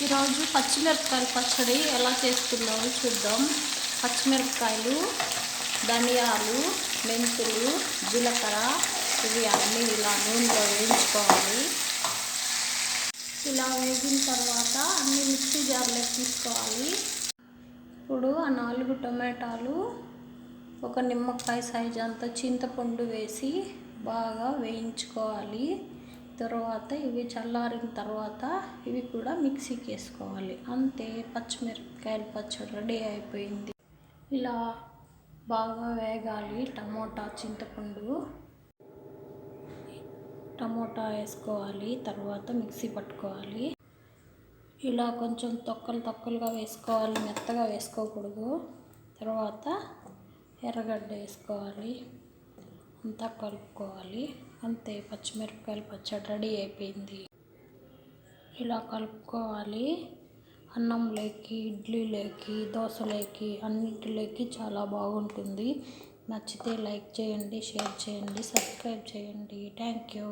ఈరోజు పచ్చిమిరపకాయల పచ్చడి ఎలా చేసుకుందామో చూద్దాం. పచ్చిమిరపకాయలు, ధనియాలు, మెంతులు, జీలకర్ర ఇవి అన్నీ ఇలా నూనెలో వేయించుకోవాలి. ఇలా వేగిన తర్వాత అన్నీ మిక్సీ జార్లోకి తీసుకోవాలి. ఇప్పుడు ఆ 4 టొమాటోలు, ఒక నిమ్మకాయ సైజు అంత చింతపండు వేసి బాగా వేయించుకోవాలి. తర్వాత ఇవి చల్లారిన తర్వాత ఇవి కూడా మిక్సీకి వేసుకోవాలి. అంతే, పచ్చిమిరపకాయల పచ్చడి రెడీ అయిపోయింది. ఇలా బాగా వేగాలి. టమోటా వేసుకోవాలి. తర్వాత మిక్సీ పట్టుకోవాలి. ఇలా కొంచెం తొక్కలుగా వేసుకోవాలి, మెత్తగా వేసుకోకూడదు. తర్వాత ఎర్రగడ్డ వేసుకోవాలి, అంతా కలుపుకోవాలి. అంతే, పచ్చిమిరపకాయల పచ్చడి రెడీ అయిపోయింది. ఇలా కలుపుకోవాలి. అన్నంలోకి, ఇడ్లీలోకి, దోశలోకి అన్నిటిలోకి చాలా బాగుంటుంది. నచ్చితే లైక్ చేయండి, షేర్ చేయండి, సబ్స్క్రైబ్ చేయండి. Thank you.